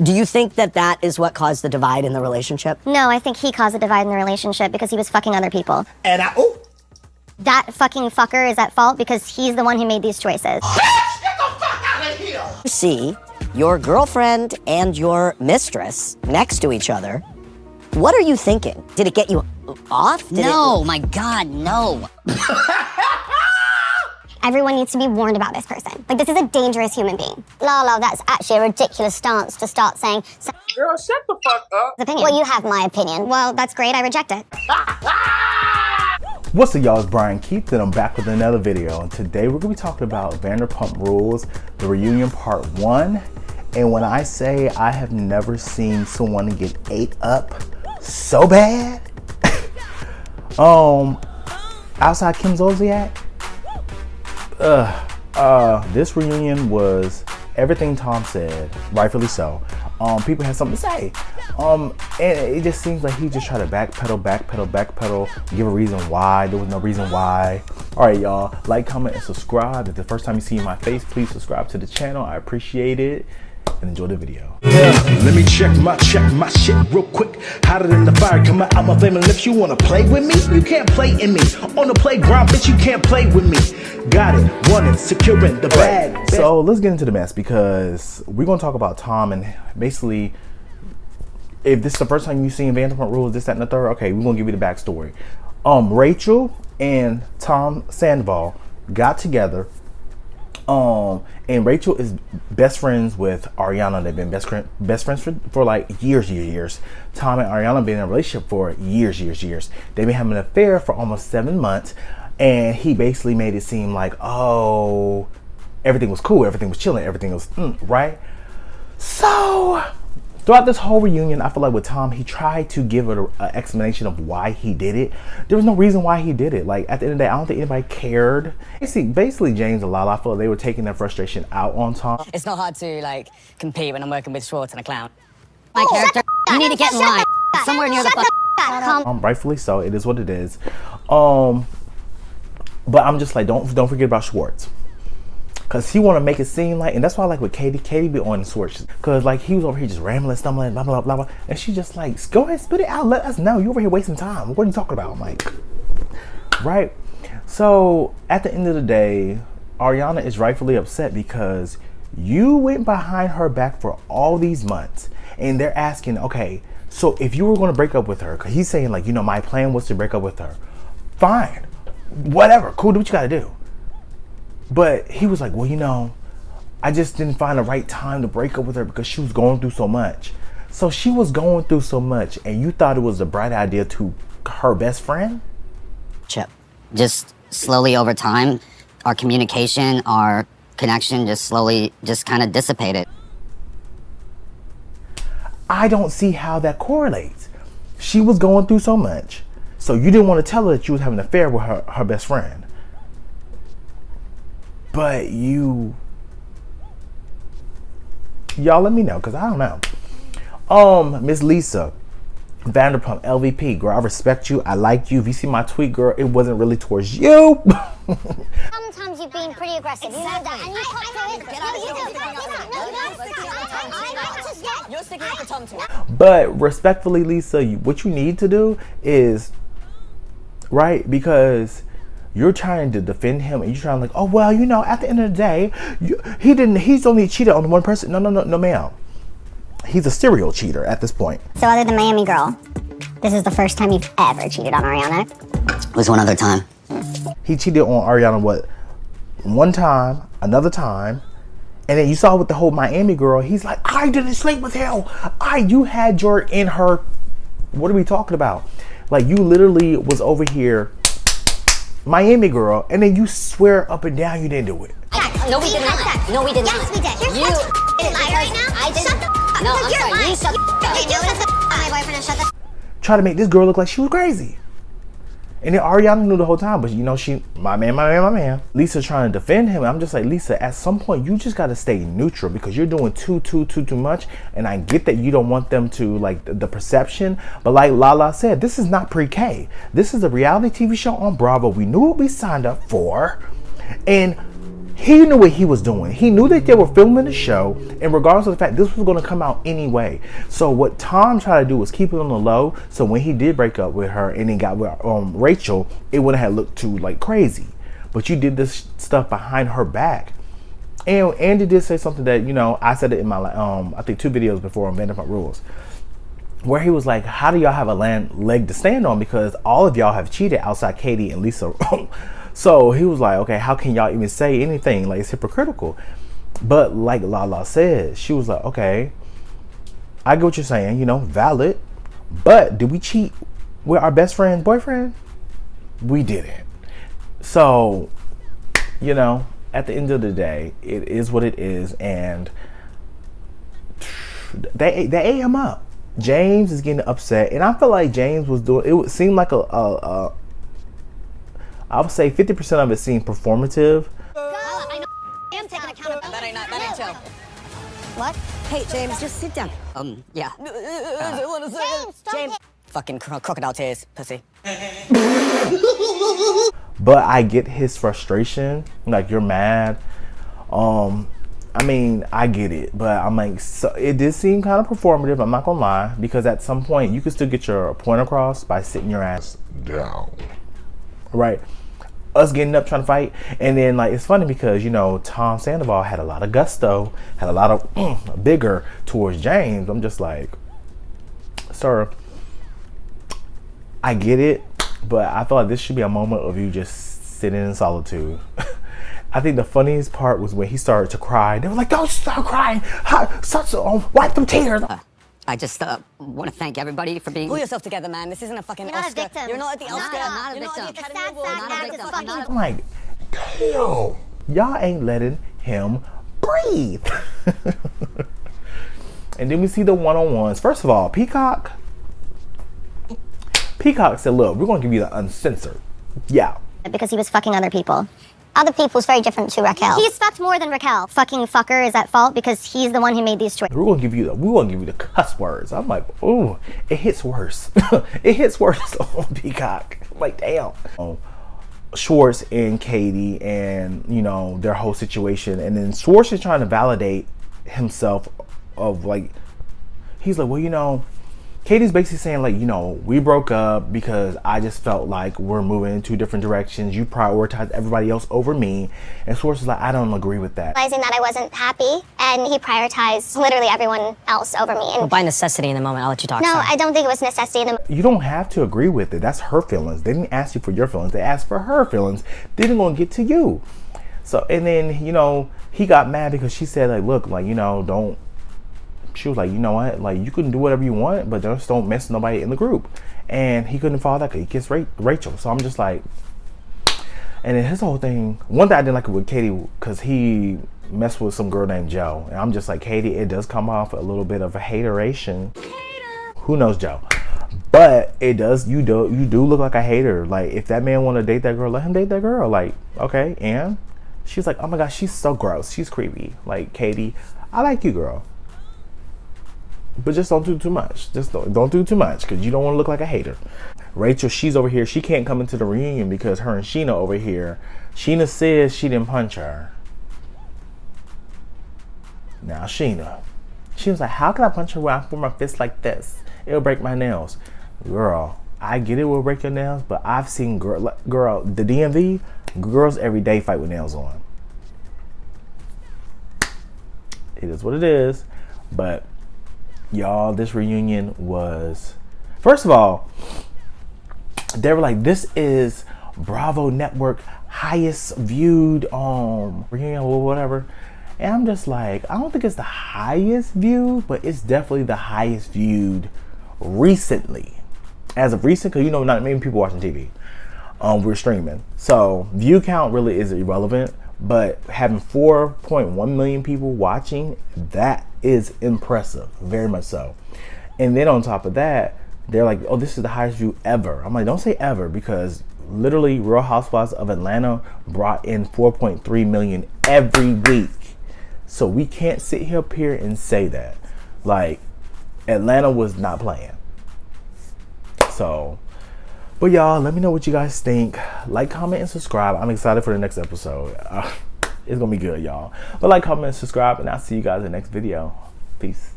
Do you think that that is what caused the divide in the relationship? No, I think he caused the divide in the relationship because he was fucking other people. And That fucking fucker is at fault because he's the one who made these choices. Bitch, get the fuck out of here! You see your girlfriend and your mistress next to each other. What are you thinking? Did it get you off? No, my God, no. Everyone needs to be warned about this person. Like, this is a dangerous human being. Lala, that's actually a ridiculous stance to start saying. Girl, shut the fuck up. Opinion. Well, you have my opinion. Well, that's great. I reject it. What's up, y'all? It's Brian Keith, and I'm back with another video. And today we're gonna be talking about Vanderpump Rules, the reunion part 1. And when I say I have never seen someone get ate up so bad, outside Kim Zolciak, this reunion was everything Tom said, rightfully so. People had something to say. And it just seems like he just tried to backpedal, give a reason why. There was no reason why. All right, y'all, like, comment, and subscribe. If the first time you see my face, please subscribe to the channel. I appreciate it. And enjoy the video. Let me check my shit real quick. Hotter than the fire coming out my flaming lips. You wanna play with me? You can't play in me. On the playground, bitch, you can't play with me. Got it, won it, securing the bag. Right. So let's get into the mess, because we're gonna talk about Tom, and basically, if this is the first time you've seen Vanderpump Rules, this, that, and the third, okay, we're gonna give you the backstory. Rachel and Tom Sandoval got together. And Rachel is best friends with Ariana. They've been best friends for like years. Tom and Ariana have been in a relationship for years. They've been having an affair for almost 7 months, and he basically made it seem like, oh, everything was cool, everything was chilling, everything was right. So throughout this whole reunion, I feel like with Tom, he tried to give an explanation of why he did it. There was no reason why he did it. Like, at the end of the day, I don't think anybody cared. Basically James and Lala, I feel like they were taking their frustration out on Tom. It's not hard to, like, compete when I'm working with Schwartz and a clown. My character, you need to get in line. Somewhere near the fuck. Rightfully so, it is what it is. But I'm just like, don't forget about Schwartz. Cause he want to make it seem like, and that's why I like with Katie. Katie be on the Schwartz, cause like he was over here just rambling, stumbling, blah blah blah blah, and she just like, go ahead, spit it out, let us know. You over here wasting time. What are you talking about? I'm like, right. So at the end of the day, Ariana is rightfully upset because you went behind her back for all these months, and they're asking, okay, so if you were going to break up with her, cause he's saying like, you know, my plan was to break up with her. Fine, whatever, cool. Do what you got to do. But he was like, well, you know, I just didn't find the right time to break up with her because she was going through so much. So she was going through so much, and you thought it was a bright idea to her best friend? Chip. Just slowly over time, our communication, our connection just slowly just kind of dissipated. I don't see how that correlates. She was going through so much, so you didn't want to tell her that you was having an affair with her best friend. But y'all let me know, because I don't know. Miss Lisa Vanderpump, LVP, girl, I respect you. I like you. If you see my tweet, girl, it wasn't really towards you. Sometimes you've been pretty aggressive. You know that. And You're sticking up for Tom too. But respectfully, Lisa, what you need to do is, right, because you're trying to defend him, and you're trying like, oh, well, you know, at the end of the day, he's only cheated on one person. No, ma'am. He's a serial cheater at this point. So other than Miami Girl, this is the first time you've ever cheated on Ariana? It was one other time. He cheated on Ariana, what, one time, another time, and then you saw with the whole Miami Girl, he's like, I didn't sleep with him. You had your in her, what are we talking about? Like, you literally was over here Miami Girl, and then you swear up and down you didn't do it. No, we did not. No, we did not. Yes, we did. You're such a liar right now. I didn't. Shut the f*** No, up. I'm You're sorry. lying. You shut the f*** up. Okay, no, shut the f*** up. My boyfriend and shut the f*** up. Try to make this girl look like she was crazy. And then Ariana knew the whole time, but you know, my man. Lisa trying to defend him. I'm just like, Lisa, at some point, you just got to stay neutral, because you're doing too much. And I get that you don't want them to, like, the perception. But like Lala said, this is not pre-K. This is a reality TV show on Bravo. We knew what we signed up for. And He knew what he was doing. He knew that they were filming the show, and regardless of the fact this was going to come out anyway. So what Tom tried to do was keep it on the low. So when he did break up with her and he got with Rachel, it wouldn't have looked too like crazy. But you did this stuff behind her back. And Andy did say something that, you know, I said it in my I think 2 videos before on Vanderpump Rules, where he was like, how do y'all have a leg to stand on, because all of y'all have cheated outside Katie and Lisa. So he was like, okay, how can y'all even say anything? Like, it's hypocritical. But like Lala said, she was like, okay, I get what you're saying, you know, valid. But did we cheat with our best friend's boyfriend? We didn't. So, you know, at the end of the day, it is what it is. And they ate him up. James is getting upset. And I feel like James was doing, it would seem like I would say 50% of it seemed performative. I know. I am taking accountability. That ain't chill. What? Hey, James, just sit down. Yeah. James, Fucking crocodile tears, pussy. But I get his frustration. Like, you're mad. I mean, I get it, but I'm like, so it did seem kind of performative. I'm not gonna lie, because at some point you can still get your point across by sitting your ass down. Right? Us getting up trying to fight, and then like it's funny because, you know, Tom Sandoval had a lot of gusto, had a lot of bigger towards James. I'm just like, sir, I get it, but I feel like this should be a moment of you just sitting in solitude. I think the funniest part was when he started to cry. They were like, don't stop crying. Wipe them tears. I just want to thank everybody for being. Pull yourself together, man. This isn't a fucking You're not a Oscar. victim. You're not at the Not Oscar. at all. You're You're not not at the a Academy sad Award. sack Not a act victim. is fucking- I'm like, damn, y'all ain't letting him breathe. And then we see the one-on-ones. First of all, Peacock said, look, we're going to give you the uncensored. Yeah. because he was fucking other people. Other people's very different to Raquel. He's fucked more than Raquel. Fucking fucker is at fault because he's the one who made these choices. We're gonna give you the cuss words. I'm like, ooh, it hits worse. It hits worse on Peacock. Like, damn. Schwartz and Katie and, you know, their whole situation, and then Schwartz is trying to validate himself of like, he's like, well, you know, Katie's basically saying like, you know, we broke up because I just felt like we're moving in 2 different directions. You prioritize everybody else over me. And Schwartz is like, I don't agree with that. Realizing that I wasn't happy, and he prioritized literally everyone else over me. Well, And by necessity in the moment, I'll let you talk. no, sorry. I don't think it was necessity in the You don't have to agree with it. That's her feelings. They didn't ask you for your feelings. They asked for her feelings. They didn't want to get to you. So, and then, you know, he got mad because she said like, look, like, you know, don't. She was like, you know what, like, you can do whatever you want, but just don't mess nobody in the group. And he couldn't follow that because he kissed Rachel. So I'm just like, and then his whole thing, one thing I didn't like it with Katie, because he messed with some girl named Joe. And I'm just like, Katie, it does come off a little bit of a hateration. Who knows Joe? But it does, you do look like a hater. Like, if that man want to date that girl, let him date that girl. Like, okay, and she's like, oh my gosh, she's so gross. She's creepy. Like, Katie, I like you, girl. But just don't do too much. Just don't do too much, because you don't want to look like a hater. Rachel, she's over here. She can't come into the reunion because her and Sheena over here. Sheena says she didn't punch her. Now Sheena, she was like, how can I punch her when I put my fist like this? It'll break my nails. Girl, I get it will break your nails, but I've seen girl, the DMV, girls every day fight with nails on. It is what it is. But y'all, this reunion was, first of all, they were like, this is Bravo Network highest viewed reunion or whatever. And I'm just like, I don't think it's the highest viewed, but it's definitely the highest viewed recently. As of recent, because you know, not many people watching TV. We're streaming. So view count really is irrelevant, but having 4.1 million people watching, that is impressive, very much so. And then on top of that, they're like, oh, this is the highest view ever. I'm like, don't say ever, because literally Real Housewives of Atlanta brought in 4.3 million every week. So we can't sit here up here and say that. Like, Atlanta was not playing. So, but y'all, let me know what you guys think. Like, comment, and subscribe. I'm excited for the next episode. It's gonna be good, y'all. But like, comment, subscribe, and I'll see you guys in the next video. Peace.